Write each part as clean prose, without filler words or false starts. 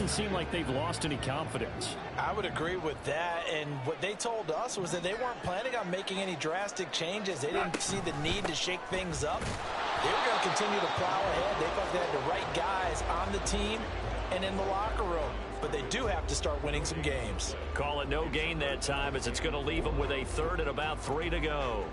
doesn't seem like they've lost any confidence. I would agree with that, and what they told us was that they weren't planning on making any drastic changes. They didn't see the need to shake things up. They were going to continue to plow ahead. They felt they had the right guys on the team and in the locker room, but they do have to start winning some games. Call it no gain that time, as it's going to leave them with a third and about 3 to go.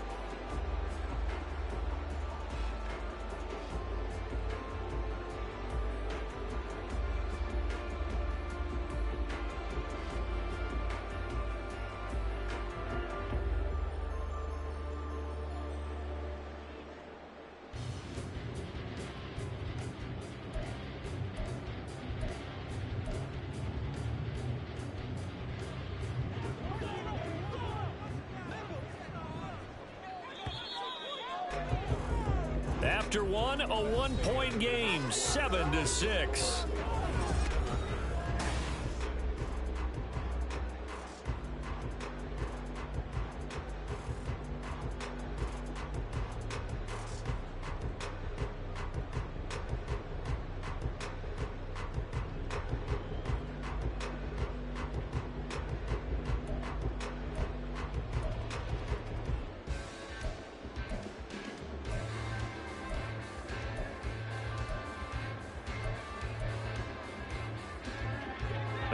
After one, a one-point game, 7-6.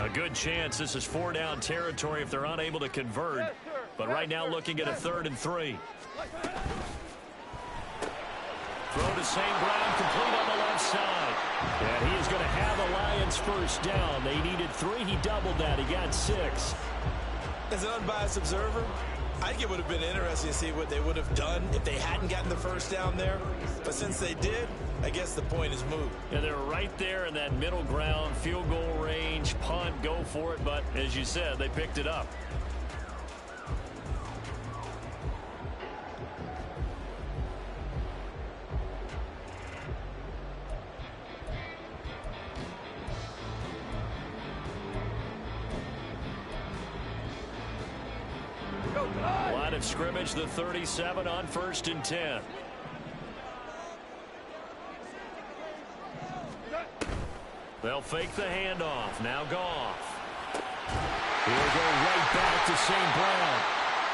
A good chance this is 4-down territory if they're unable to convert. But right now looking at a 3rd and 3. Throw to St. Brown, complete on the left side. And he is going to have the Lions first down. They needed 3. He doubled that. He got 6. As an unbiased observer, I think it would have been interesting to see what they would have done if they hadn't gotten the first down there. But since they did, I guess the point is moot. Yeah, they're right there in that middle ground, field goal range, punt, go for it. But as you said, they picked it up. Line of scrimmage, the 37 on 1st and 10. They'll fake the handoff. Now Goff. He'll go right back to St. Brown.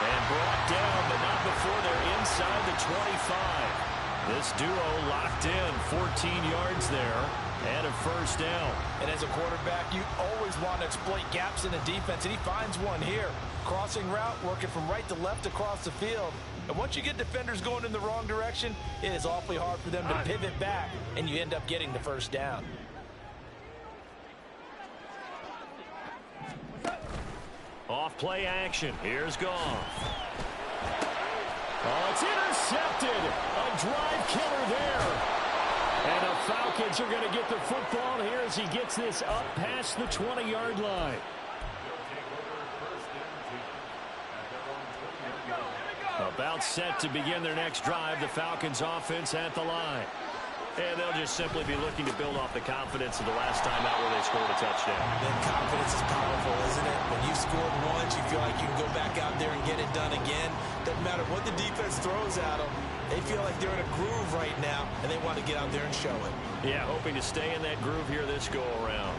And brought down, but not before they're inside the 25. This duo locked in, 14 yards there, and a first down. And as a quarterback, you always want to exploit gaps in the defense, and he finds one here. Crossing route, working from right to left across the field. And once you get defenders going in the wrong direction, it is awfully hard for them to pivot back, and you end up getting the first down. Off play action. Here's Goff. Oh, it's intercepted. A drive killer there. And the Falcons are going to get the football here as he gets this up past the 20-yard line. About set to begin their next drive. The Falcons offense at the line. And they'll just simply be looking to build off the confidence of the last time out where they scored a touchdown. Then confidence is powerful, isn't it? When you've scored once, you feel like you can go back out there and get it done again. Doesn't matter what the defense throws at them. They feel like they're in a groove right now, and they want to get out there and show it. Yeah, hoping to stay in that groove here this go-around.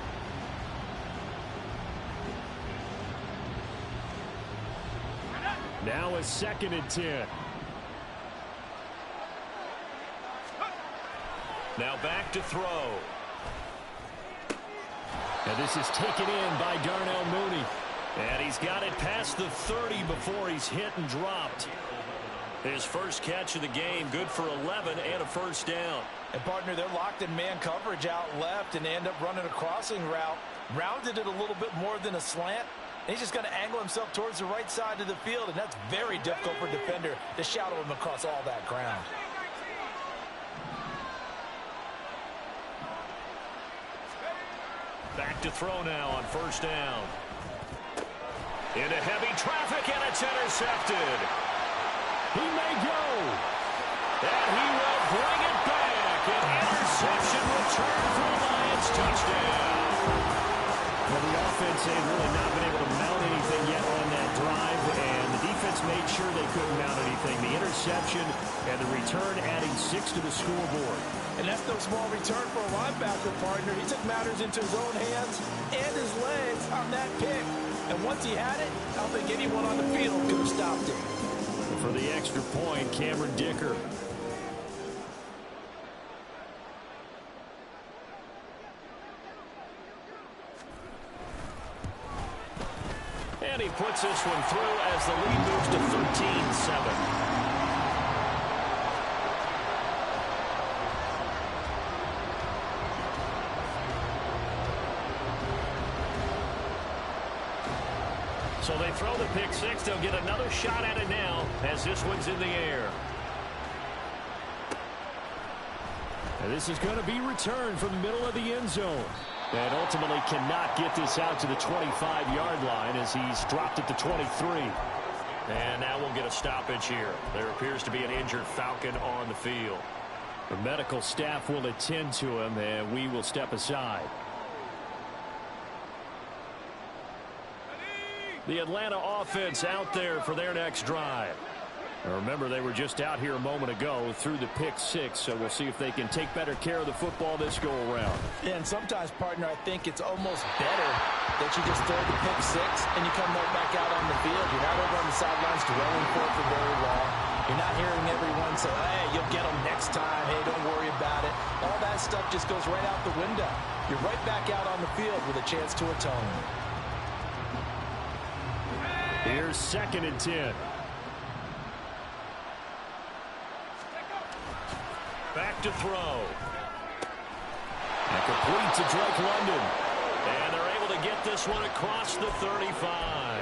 Now a 2nd and 10. Now back to throw. And this is taken in by Darnell Mooney. And he's got it past the 30 before he's hit and dropped. His first catch of the game, good for 11 and a first down. And partner, they're locked in man coverage out left, and they end up running a crossing route. Rounded it a little bit more than a slant. He's just going to angle himself towards the right side of the field, and that's very difficult for a defender to shadow him across all that ground. Back to throw now on first down. Into heavy traffic, and it's intercepted. He may go. And he will bring it back. An interception return for the Lions. Touchdown. Well, the offense had really not been able to mount anything yet on that drive, and the defense made sure they couldn't mount anything. The interception and the return adding 6 to the scoreboard. And that's no small return for a linebacker, partner. He took matters into his own hands, that pick. And once he had it, I don't think anyone on the field could have stopped him. For the extra point, Cameron Dicker. And he puts this one through as the lead moves to 13-7. So they throw the pick six. They'll get another shot at it now as this one's in the air. And this is going to be returned from the middle of the end zone. And ultimately cannot get this out to the 25-yard line as he's dropped it to 23. And now we'll get a stoppage here. There appears to be an injured Falcon on the field. The medical staff will attend to him, and we will step aside. The Atlanta offense out there for their next drive. Now remember, they were just out here a moment ago through the pick six, so we'll see if they can take better care of the football this go-around. Yeah, and sometimes, partner, I think it's almost better that you just throw the pick six and you come right back out on the field. You're not over on the sidelines dwelling for it for very long. You're not hearing everyone say, hey, you'll get them next time. Hey, don't worry about it. All that stuff just goes right out the window. You're right back out on the field with a chance to atone. Here's 2nd and 10. Back to throw. And complete to Drake London. And they're able to get this one across the 35.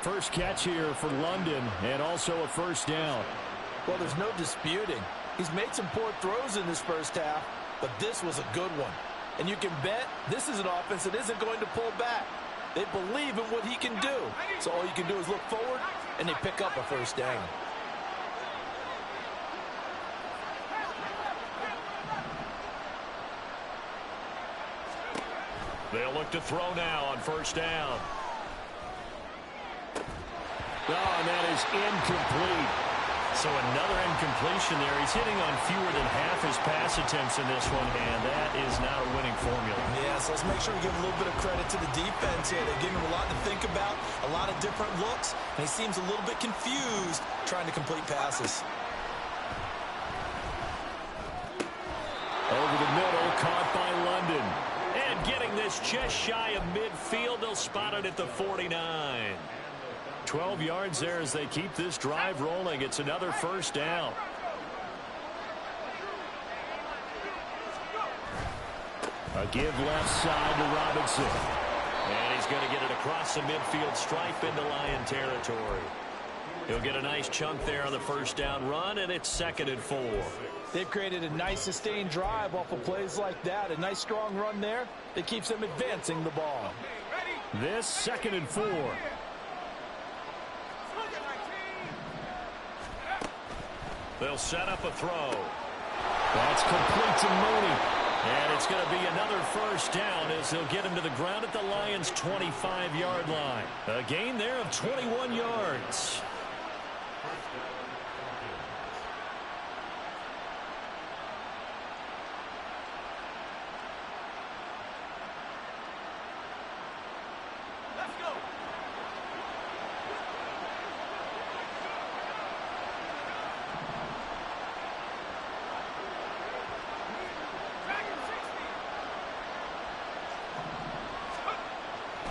First catch here for London, and also a first down. Well, there's no disputing. He's made some poor throws in this first half, but this was a good one. And you can bet this is an offense that isn't going to pull back. They believe in what he can do. So all you can do is look forward, and they pick up a first down. They'll look to throw now on first down. Oh, and that is incomplete. So another incompletion there. He's hitting on fewer than half his pass attempts in this one, and that is not a winning formula. Yeah, so let's make sure we give a little bit of credit to the defense here. They're giving him a lot to think about, a lot of different looks, and he seems a little bit confused trying to complete passes. Over the middle, caught by London. And getting this just shy of midfield, they'll spot it at the 49. 12 yards there as they keep this drive rolling. It's another first down. A give left side to Robinson. And he's going to get it across the midfield stripe into Lion territory. He'll get a nice chunk there on the first down run, and it's 2nd and 4. They've created a nice sustained drive off of plays like that. A nice strong run there that keeps them advancing the ball. This 2nd and 4. They'll set up a throw. That's complete to Mooney. And it's going to be another first down as they'll get him to the ground at the Lions' 25-yard line. A gain there of 21 yards.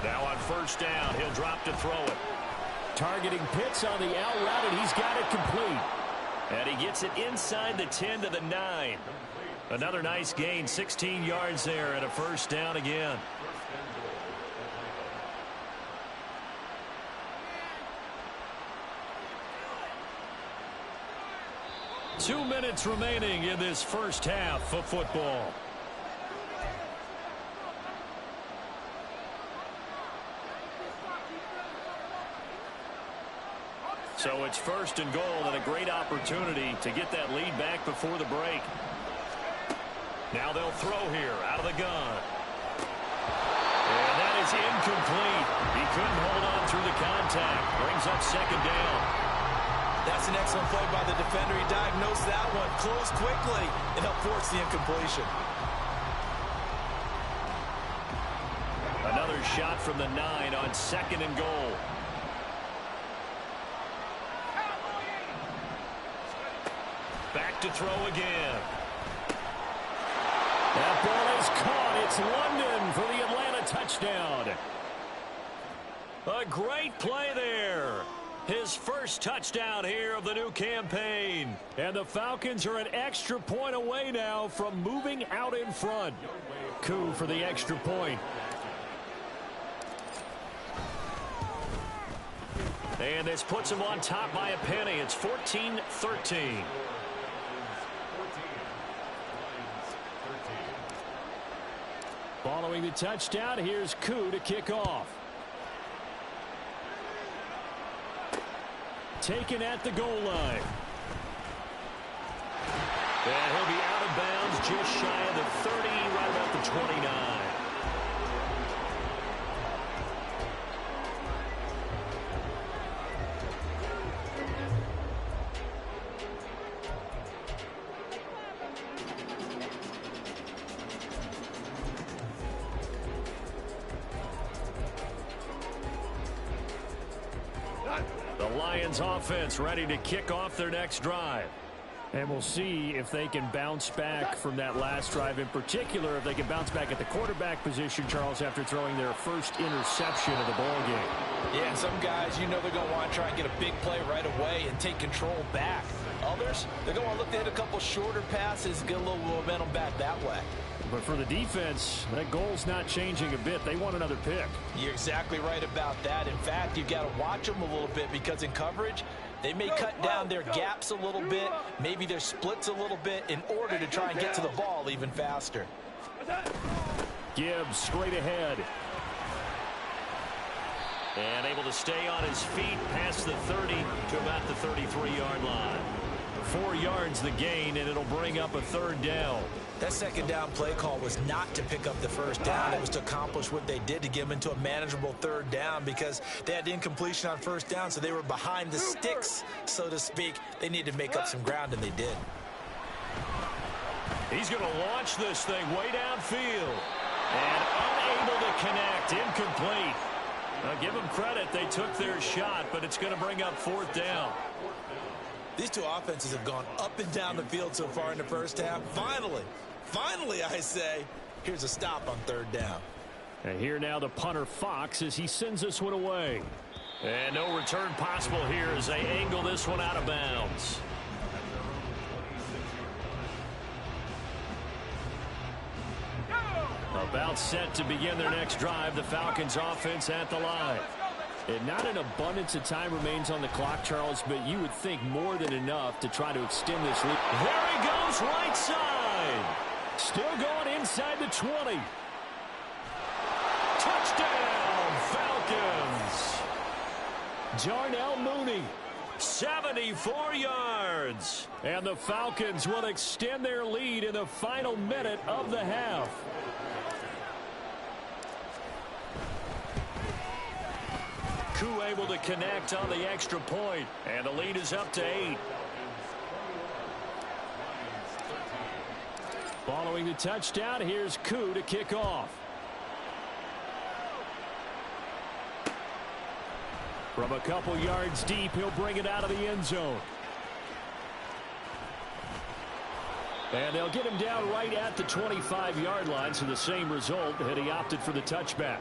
Now on first down, he'll drop to throw it. Targeting Pitts on the out route, and he's got it complete. And he gets it inside the 10 to the 9. Another nice gain, 16 yards there, and a first down again. Two minutes remaining in this first half of football. So it's 1st and goal, and a great opportunity to get that lead back before the break. Now they'll throw here out of the gun. And that is incomplete. He couldn't hold on through the contact. Brings up 2nd down. That's an excellent play by the defender. He diagnosed that one, closed quickly, and helped force the incompletion. Another shot from the 9 on 2nd and goal. Back to throw again. That ball is caught. It's London for the Atlanta touchdown. A great play there. His first touchdown here of the new campaign. And the Falcons are an extra point away now from moving out in front. Koo for the extra point. And this puts him on top by a penny. It's 14-13. Following the touchdown, here's Koo to kick off. Taken at the goal line. And he'll be out of bounds just shy of the 30, right about the 29. Lions offense ready to kick off their next drive. And we'll see if they can bounce back from that last drive, in particular if they can bounce back at the quarterback position, Charles, after throwing their first interception of the ball game. Yeah, some guys, you know they're going to want to try and get a big play right away and take control back. Others, they're going to look to hit a couple shorter passes, get a little momentum back that way. But for the defense, that goal's not changing a bit. They want another pick. You're exactly right about that. In fact, you've got to watch them a little bit because in coverage, they may cut down their gaps a little bit, maybe their splits a little bit in order to try and get to the ball even faster. Gibbs straight ahead. And able to stay on his feet past the 30 to about the 33-yard line. 4 yards the gain, and it'll bring up a 3rd down. That 2nd down play call was not to pick up the 1st down. It was to accomplish what they did to get them into a manageable 3rd down because they had incompletion on 1st down, so they were behind the sticks, so to speak. They needed to make up some ground, and they did. He's going to launch this thing way downfield. And unable to connect, incomplete. Now, give them credit. They took their shot, but it's going to bring up 4th down. These two offenses have gone up and down the field so far in the first half. Finally, I say, here's a stop on 3rd down. And here now the punter Fox as he sends this one away. And no return possible here as they angle this one out of bounds. About set to begin their next drive, the Falcons offense at the line. And not an abundance of time remains on the clock, Charles, but you would think more than enough to try to extend this lead. There he goes, right side. Still going inside the 20. Touchdown, Falcons. Darnell Mooney, 74 yards. And the Falcons will extend their lead in the final minute of the half. Koo able to connect on the extra point, and the lead is up to 8. Following the touchdown, here's Koo to kick off. From a couple yards deep, he'll bring it out of the end zone. And they'll get him down right at the 25-yard line, so the same result had he opted for the touchback.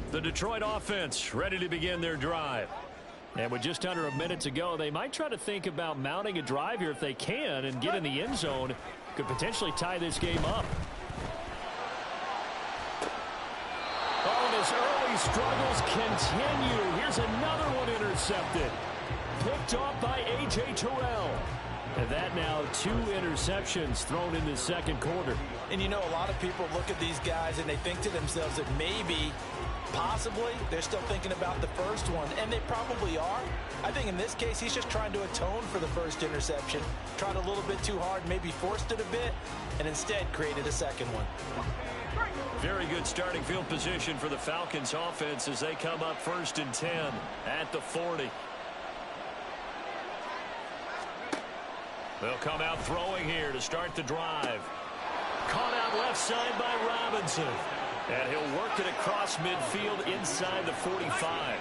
The Detroit offense ready to begin their drive. And with just under a minute to go, they might try to think about mounting a drive here if they can and get in the end zone. Could potentially tie this game up. Oh, and his early struggles continue. Here's another one intercepted. Picked off by A.J. Terrell. And that now 2 interceptions thrown in the second quarter. And you know, a lot of people look at these guys and they think to themselves that maybe, possibly, they're still thinking about the first one, and they probably are. I think in this case, he's just trying to atone for the first interception. Tried a little bit too hard, maybe forced it a bit, and instead created a second one. Very good starting field position for the Falcons offense as they come up 1st and 10 at the 40. They'll come out throwing here to start the drive. Caught out left side by Robinson. And he'll work it across midfield inside the 45.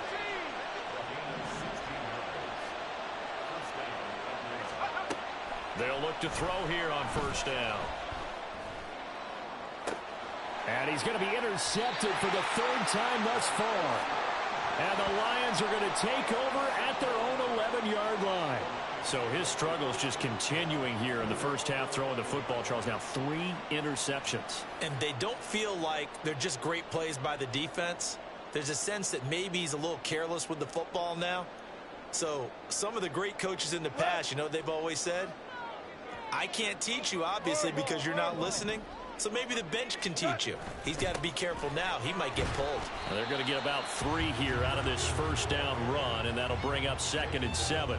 They'll look to throw here on first down. And he's going to be intercepted for the third time thus far. And the Lions are going to take over at their own 11-yard line. So his struggle is just continuing here in the first half throwing the football, Charles. Now 3 interceptions. And they don't feel like they're just great plays by the defense. There's a sense that maybe he's a little careless with the football now. So some of the great coaches in the past, you know, they've always said, I can't teach you, obviously, because you're not listening. So maybe the bench can teach you. He's got to be careful now. He might get pulled. They're going to get about 3 here out of this first down run, and that'll bring up 2nd and 7.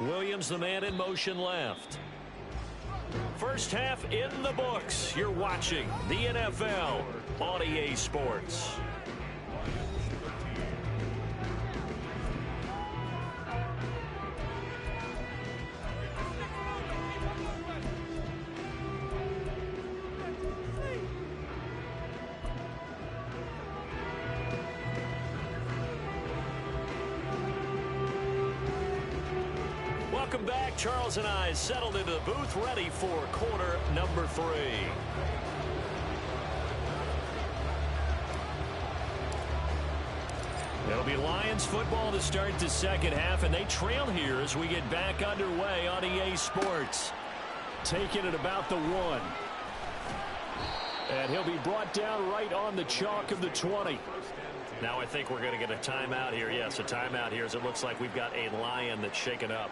Williams, the man in motion left. First half in the books. You're watching the NFL on EA Sports. Welcome back. Charles and I settled into the booth, ready for quarter number 3. It'll be Lions football to start the second half, and they trail here as we get back underway on EA Sports. Taking it about the 1. And he'll be brought down right on the chalk of the 20. Now I think we're going to get a timeout here. Yes, a timeout here as it looks like we've got a Lion that's shaken up.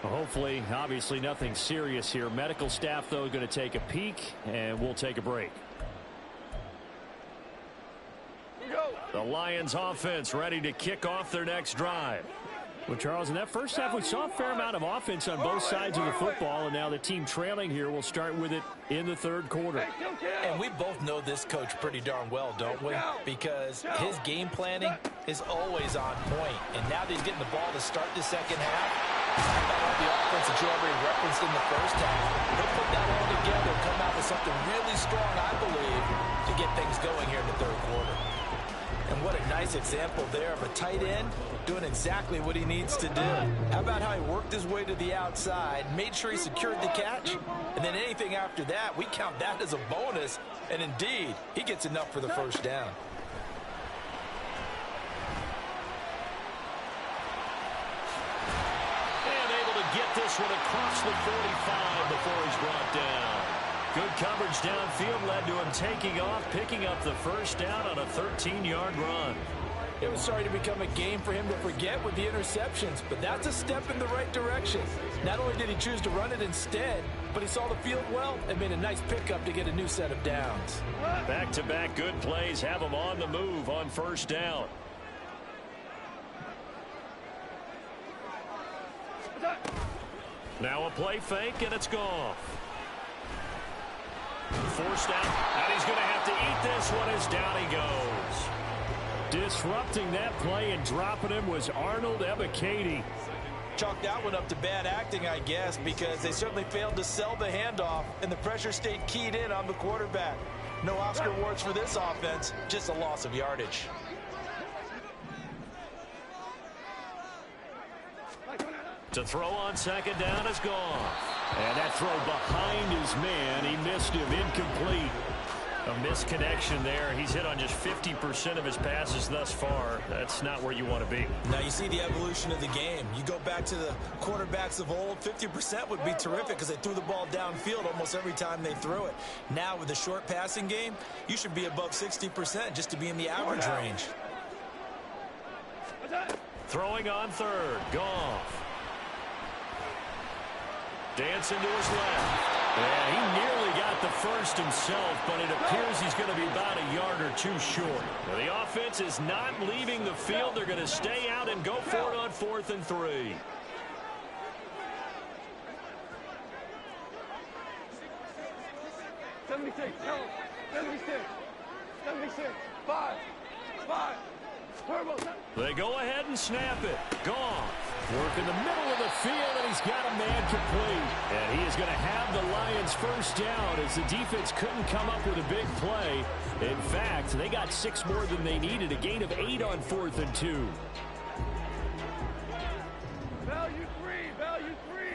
Well, hopefully, obviously nothing serious here. Medical staff, though, going to take a peek, and we'll take a break. The Lions offense ready to kick off their next drive. Well, Charles, in that first half, we saw a fair amount of offense on both sides of the football, and now the team trailing here will start with it in the third quarter. And we both know this coach pretty darn well, don't we? Because his game planning is always on point. And now that he's getting the ball to start the second half, the offense that you already referenced in the first half, he'll put that all together, come out with something really strong, I believe, to get things going here in the third quarter. And what a nice example there of a tight end doing exactly what he needs to do. How about how he worked his way to the outside, made sure he secured the catch, and then anything after that, we count that as a bonus, and indeed, he gets enough for the first down. And able to get this one across the 45 before he's brought down. Good coverage downfield led to him taking off, picking up the first down on a 13-yard run. It was starting to become a game for him to forget with the interceptions, but that's a step in the right direction. Not only did he choose to run it instead, but he saw the field well and made a nice pickup to get a new set of downs. Back-to-back good plays have him on the move on first down. Now a play fake, and it's gone. Forced out, and he's going to have to eat this one as down he goes. Disrupting that play and dropping him was Arnold Ebiketie. Chalk that one up to bad acting, I guess, because they certainly failed to sell the handoff, and the pressure stayed keyed in on the quarterback. No Oscar awards for this offense, just a loss of yardage. To throw on second down is gone. And that throw behind his man, he missed him, incomplete. A misconnection there. He's hit on just 50% of his passes thus far. That's not where you want to be. Now you see the evolution of the game. You go back to the quarterbacks of old, 50% would be terrific because they threw the ball downfield almost every time they threw it. Now with the short passing game, you should be above 60% just to be in the average range. Throwing on third, Goff. Dancing to his left. Yeah, he nearly got the first himself, but it appears he's going to be about a yard or two short. Now, the offense is not leaving the field. They're going to stay out and go for it on 4th and 3. They go ahead and snap it. Gone. Work in the middle of the field, and he's got a man complete. And he is going to have the Lions first down as the defense couldn't come up with a big play. In fact, they got 6 more than they needed, a gain of 8 on 4th and 2. Value three.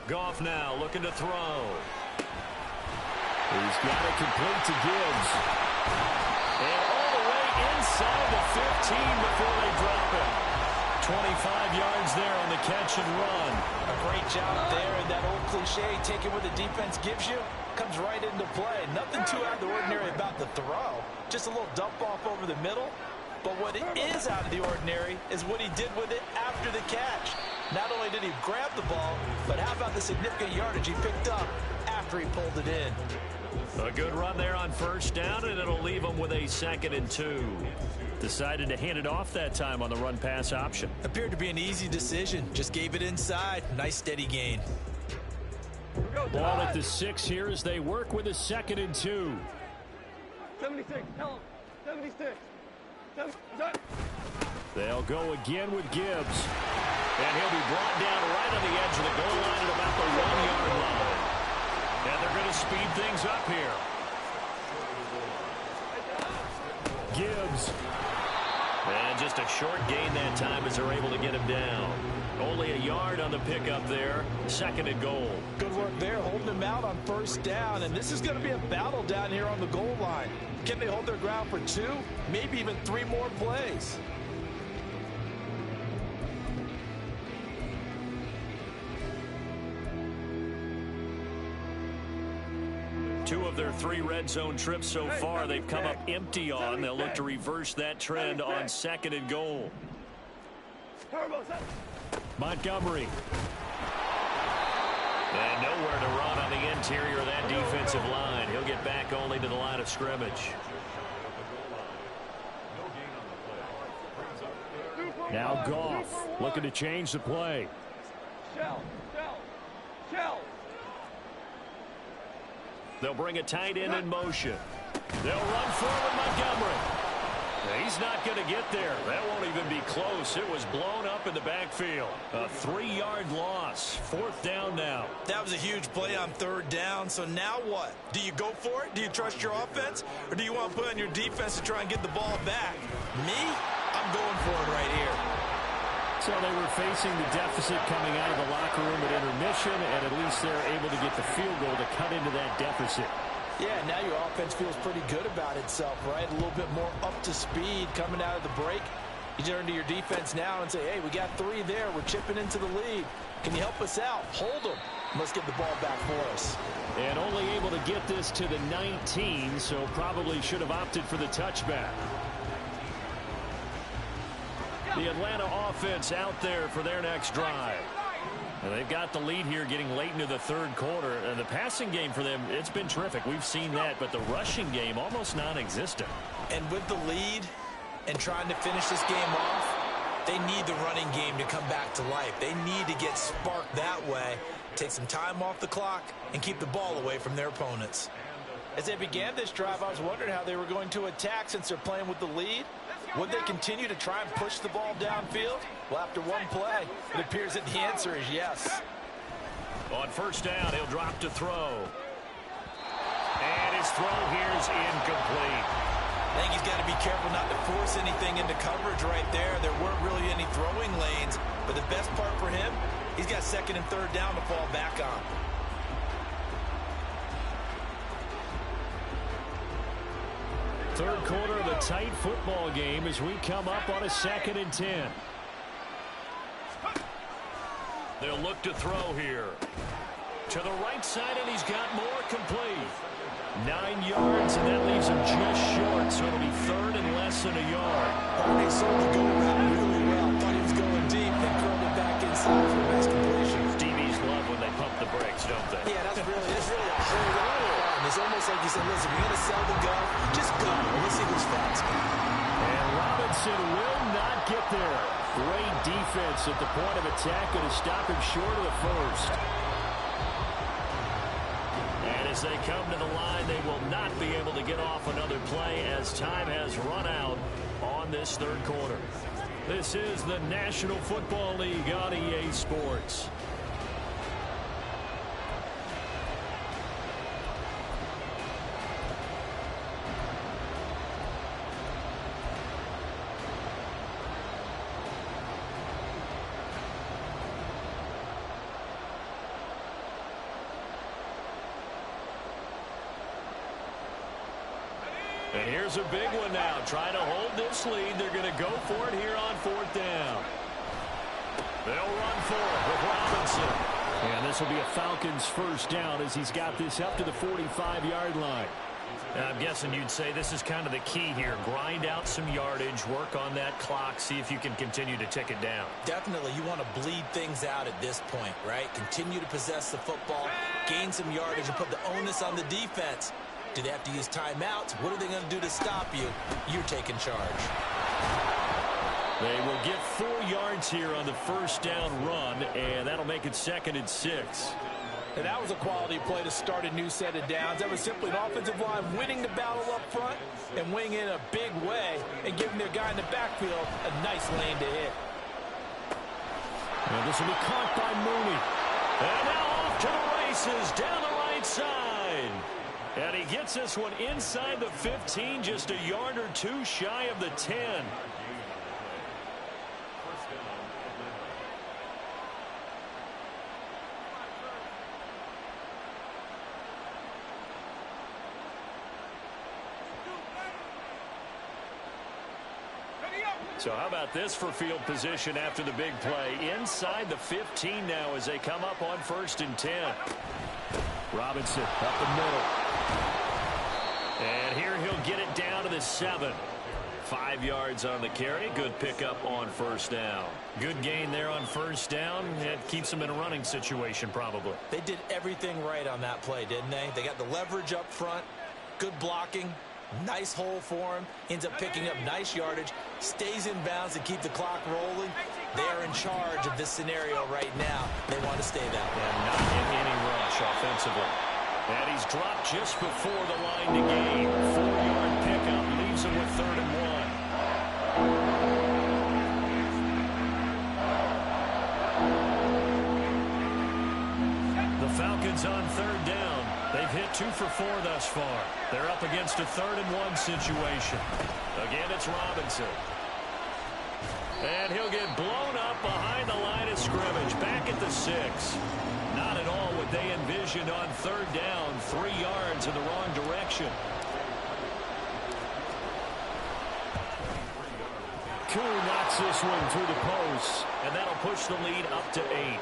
Goff now looking to throw. He's got it complete to Gibbs. And all the way inside the 15 before they drop it. 25 yards there on the catch and run. A great job there, and that old cliche, taking what the defense gives you, comes right into play. Nothing too out of the ordinary about the throw. Just a little dump off over the middle. But what is out of the ordinary is what he did with it after the catch. Not only did he grab the ball, but how about the significant yardage he picked up after he pulled it in. A good run there on first down, and it'll leave them with a 2nd and 2. Decided to hand it off that time on the run-pass option. Appeared to be an easy decision. Just gave it inside. Nice steady gain. Ball at the 6 here as they work with a 2nd and 2. 76, help. 76. They'll go again with Gibbs. And he'll be brought down right on the edge of the goal line at about the 1-yard line. And they're going to speed things up here. Gibbs. And just a short gain that time as they're able to get him down. Only a yard on the pickup there. 2nd and goal. Good work there, holding him out on first down. And this is going to be a battle down here on the goal line. Can they hold their ground for 2, maybe even 3 more plays? Two of their 3 red zone trips so far they've come up empty on. They'll look to reverse that trend on 2nd and goal. Montgomery. And nowhere to run on the interior of that defensive line. He'll get back only to the line of scrimmage. Now Goff looking to change the play. Shell. They'll bring a tight end in motion. They'll run forward Montgomery. He's not going to get there. That won't even be close. It was blown up in the backfield. A 3-yard loss. 4th down now. That was a huge play on 3rd down. So now what? Do you go for it? Do you trust your offense? Or do you want to put on your defense to try and get the ball back? Me? I'm going for it right here. So they were facing the deficit coming out of the locker room at intermission, and at least they're able to get the field goal to cut into that deficit. Yeah, now your offense feels pretty good about itself, right? A little bit more up to speed coming out of the break. You turn to your defense now and say, hey, we got 3 there. We're chipping into the lead. Can you help us out? Hold them. Let's get the ball back for us. And only able to get this to the 19, so probably should have opted for the touchback. The Atlanta offense out there for their next drive. And they've got the lead here getting late into the 3rd quarter. And the passing game for them, it's been terrific. We've seen that, but the rushing game almost non-existent. And with the lead and trying to finish this game off, they need the running game to come back to life. They need to get sparked that way, take some time off the clock, and keep the ball away from their opponents. As they began this drive, I was wondering how they were going to attack since they're playing with the lead. Would they continue to try and push the ball downfield? Well, after one play, it appears that the answer is yes. On first down, he'll drop to throw. And his throw here is incomplete. I think he's got to be careful not to force anything into coverage right there. There weren't really any throwing lanes, but the best part for him, he's got 2nd and 3rd down to fall back on. Third quarter of a tight football game as we come up on a 2nd and 10. They'll look to throw here. To the right side, and he's got more complete. 9 yards, and that leaves him just short, so it'll be 3rd and less than a yard. They sold the go route really well. Thought he was going deep, then curled it back inside for a nice completion. DBs love when they pump the brakes, don't they? Yeah, that's really a whole lot of fun. It's almost like you said, listen, we're going to sell the go. Just go. Let's see who's fast. And Robinson will not get there. Great defense at the point of attack, going to stop him short of the first. And as they come to the line. They will not be able to get off another play as time has run out on this third quarter. This is the National Football League on EA Sports. And here's a big one now. Trying to hold this lead. They're going to go for it here on fourth down. They'll run for it with Robinson. And this will be a Falcons first down as he's got this up to the 45-yard line. I'm guessing you'd say this is kind of the key here. Grind out some yardage, work on that clock, see if you can continue to tick it down. Definitely, you want to bleed things out at this point, right? Continue to possess the football, gain some yardage, and put the onus on the defense. Do they have to use timeouts? What are they going to do to stop you? You're taking charge. They will get 4 yards here on the first down run, and that'll make it 2nd and 6. And that was a quality play to start a new set of downs. That was simply an offensive line winning the battle up front and winning in a big way and giving their guy in the backfield a nice lane to hit. And this will be caught by Mooney. And now off to the races down the right side. And he gets this one inside the 15, just a yard or 2 shy of the 10. So how about this for field position after the big play? Inside the 15 now as they come up on 1st and 10. Robinson up the middle. And here he'll get it down to the 7. 5 yards on the carry. Good pickup on first down. Good gain there on first down. It keeps them in a running situation probably. They did everything right on that play, didn't they? They got the leverage up front. Good blocking. Nice hole for him. Ends up picking up nice yardage. Stays in bounds to keep the clock rolling. They are in charge of this scenario right now. They want to stay that way. And not in any rush offensively. And he's dropped just before the line to gain. 4-yard pickup leaves him with 3rd and 1. The Falcons on 3rd down. They've hit 2 for 4 thus far. They're up against a 3rd and 1 situation. Again, it's Robinson. And he'll get blown up behind the line of scrimmage. Back at the 6. Not at all what they envisioned on 3rd down. 3 yards in the wrong direction. Koo knocks this one through the post. And that'll push the lead up to 8.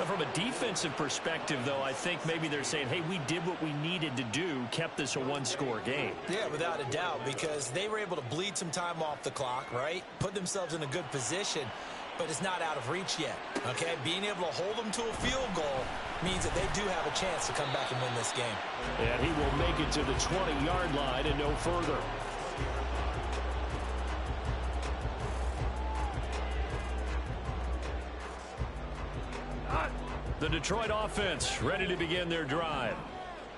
From a defensive perspective, though, I think maybe they're saying, hey, we did what we needed to do, kept this a 1-score game. Yeah, without a doubt, because they were able to bleed some time off the clock, right? Put themselves in a good position, but it's not out of reach yet, okay? Being able to hold them to a field goal means that they do have a chance to come back and win this game. And he will make it to the 20-yard line and no further. The Detroit offense ready to begin their drive.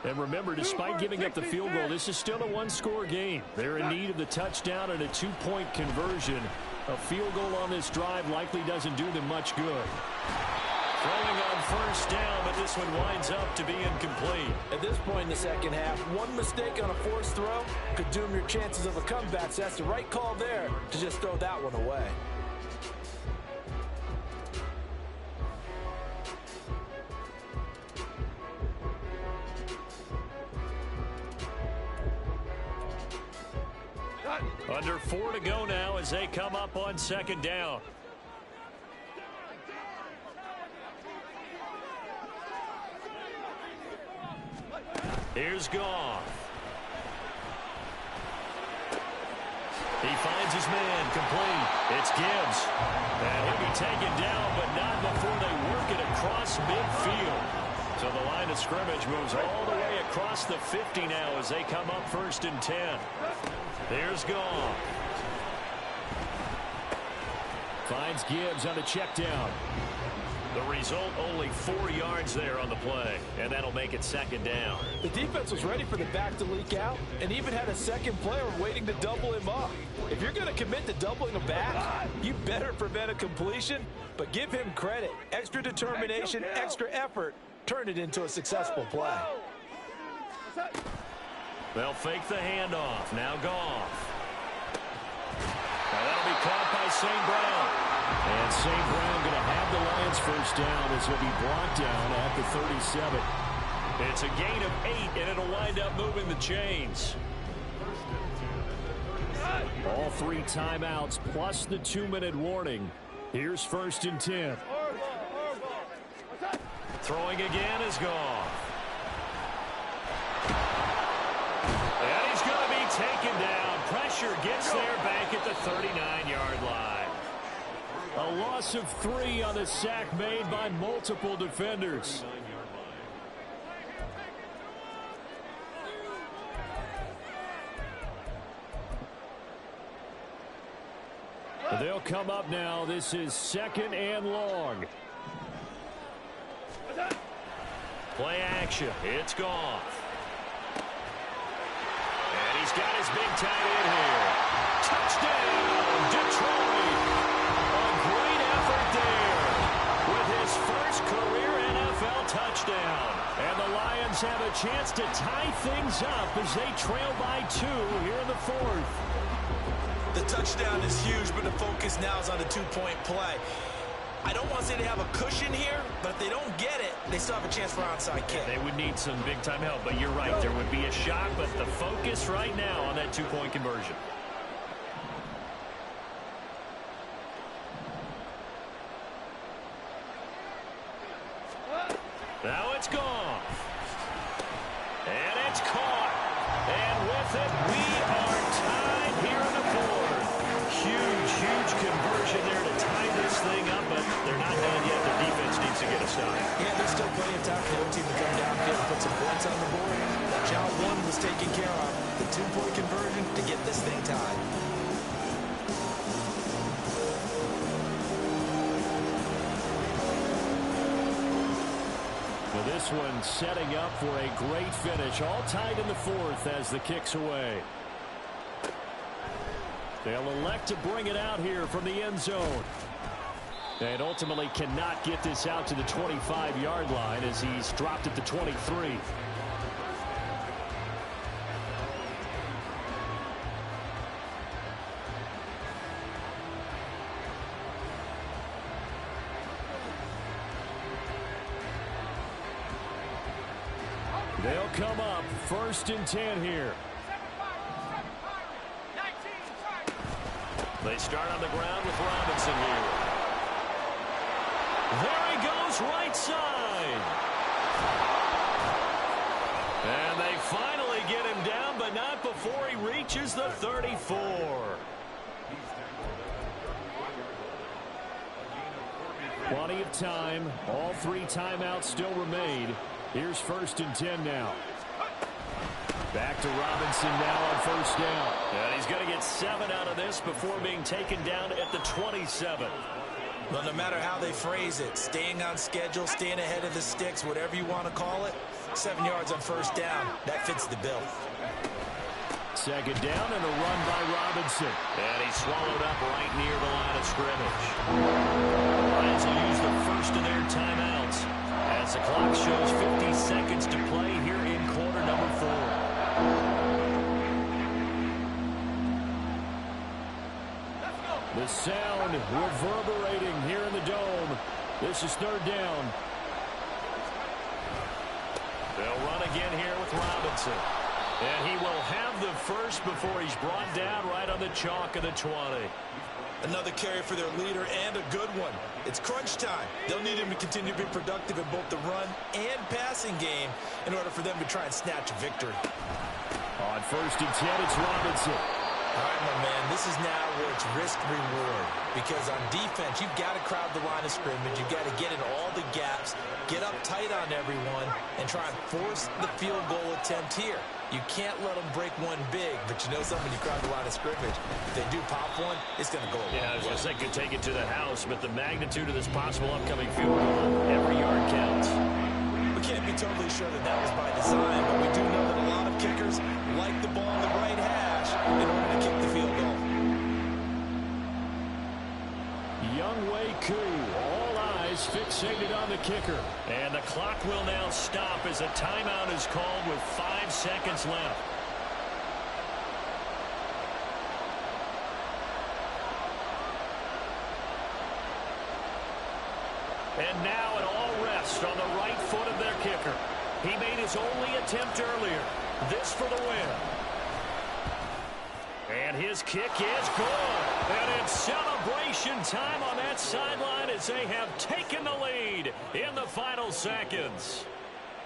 And remember, despite giving up the field goal, this is still a 1-score game. They're in need of the touchdown and a 2-point conversion. A field goal on this drive likely doesn't do them much good. Throwing on first down, but this one winds up to be incomplete. At this point in the second half, one mistake on a forced throw could doom your chances of a comeback. So that's the right call there to just throw that one away. Under 4 to go now as they come up on 2nd down. Here's Goff. He finds his man complete. It's Gibbs. And he'll be taken down, but not before they work it across midfield. So the line of scrimmage moves all the way across the 50 now as they come up 1st and 10. There's Goff. Finds Gibbs on the check down. The result, only 4 yards there on the play, and that'll make it second down. The defense was ready for the back to leak out and even had a second player waiting to double him up. If you're going to commit to doubling a back, you better prevent a completion, but give him credit. Extra determination, extra effort, turn it into a successful play. They'll fake the handoff. Now Goff. Now that'll be caught by St. Brown. And St. Brown going to have the Lions first down as he'll be brought down at the 37. It's a gain of 8, and it'll wind up moving the chains. All 3 timeouts plus the 2-minute warning. Here's 1st and 10. Throwing again is Goff. And he's going to be taken down. Pressure gets there back at the 39-yard line. A loss of 3 on the sack made by multiple defenders. They'll come up now. This is 2nd and long. Play action. It's Goff. And he's got his big tight end here. Touchdown, Detroit. A great effort there with his first career NFL touchdown. And the Lions have a chance to tie things up as they trail by 2 here in the 4th. The touchdown is huge, but the focus now is on the 2-point play. I don't want to say they have a cushion here, but if they don't get it, they still have a chance for onside kick. They would need some big-time help, but you're right. There would be a shot, but the focus right now on that 2-point conversion. Now it's gone. And it's caught. And with it, we are tied here in the 4th. Huge conversion there to tie this thing up, but they're not done yet. The defense needs to get a stop. Yeah, there's still plenty of time for the team to come downfield and put some points on the board. That job 1 was taken care of. The 2-point conversion to get this thing tied. Well, this one setting up for a great finish. All tied in the 4th as the kick's away. They'll elect to bring it out here from the end zone. And ultimately cannot get this out to the 25-yard line as he's dropped at the 23. They'll come up 1st and 10 here. They start on the ground with Robinson here. There he goes, right side. And they finally get him down, but not before he reaches the 34. Plenty of time. All 3 timeouts still remain. Here's 1st and 10 now. Back to Robinson now on 1st down. And he's going to get 7 out of this before being taken down at the 27. Well, no matter how they phrase it, staying on schedule, staying ahead of the sticks, whatever you want to call it, 7 yards on 1st down, that fits the bill. 2nd down and a run by Robinson. And he's swallowed up right near the line of scrimmage. Lions will use the first of their timeouts as the clock shows 50 seconds to play here in quarter number 4. The sound reverberating here in the dome. This is 3rd down. They'll run again here with Robinson. And he will have the first before he's brought down right on the chalk of the 20. Another carry for their leader and a good one. It's crunch time. They'll need him to continue to be productive in both the run and passing game in order for them to try and snatch a victory. On 1st and 10, it's Robinson. All right, my man, this is now where it's risk-reward. Because on defense, you've got to crowd the line of scrimmage. You've got to get in all the gaps, get up tight on everyone, and try and force the field goal attempt here. You can't let them break one big, but you know something, when you crowd the line of scrimmage, if they do pop one, it's going to go a long way. Yeah, I was going to say, could take it to the house, but the magnitude of this possible upcoming field goal, every yard counts. We can't be totally sure that that was by design, but we do know that a lot of kickers like the ball in the right hash in order to kick the field goal. Younghoe Koo, all eyes fixated on the kicker. And the clock will now stop as a timeout is called with 5 seconds left. And now it all rests on the right foot of their kicker. He made his only attempt earlier. This for the win. And his kick is good. And it's celebration time on that sideline as they have taken the lead in the final seconds.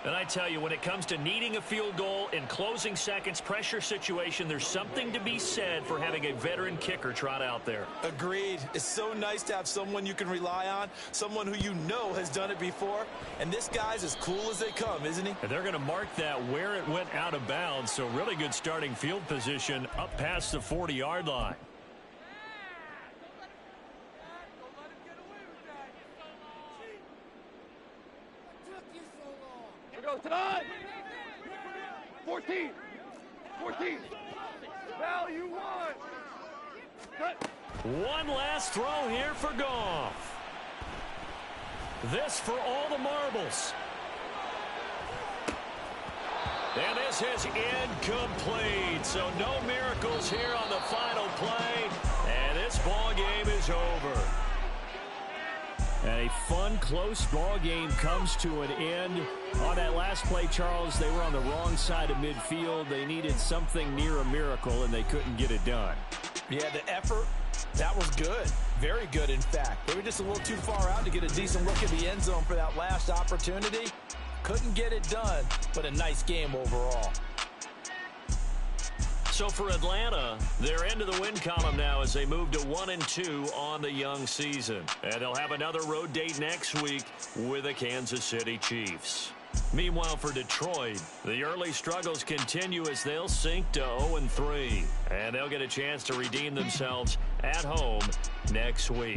And I tell you, when it comes to needing a field goal in closing seconds, pressure situation, there's something to be said for having a veteran kicker trot out there. Agreed. It's so nice to have someone you can rely on, someone who you know has done it before. And this guy's as cool as they come, isn't he? And they're going to mark that where it went out of bounds, so really good starting field position up past the 40-yard line. Go tonight. 14. Value 1. Cut. One last throw here for Goff. This for all the marbles. And this is incomplete. So no miracles here on the final play. And this ball game is over. And a fun, close ball game comes to an end. On that last play, Charles, they were on the wrong side of midfield. They needed something near a miracle, and they couldn't get it done. Yeah, the effort, that was good. Very good, in fact. They were just a little too far out to get a decent look at the end zone for that last opportunity. Couldn't get it done, but a nice game overall. So for Atlanta, they're into the win column now as they move to 1-2 on the young season. And they'll have another road date next week with the Kansas City Chiefs. Meanwhile, for Detroit, the early struggles continue as they'll sink to 0-3. And they'll get a chance to redeem themselves at home next week.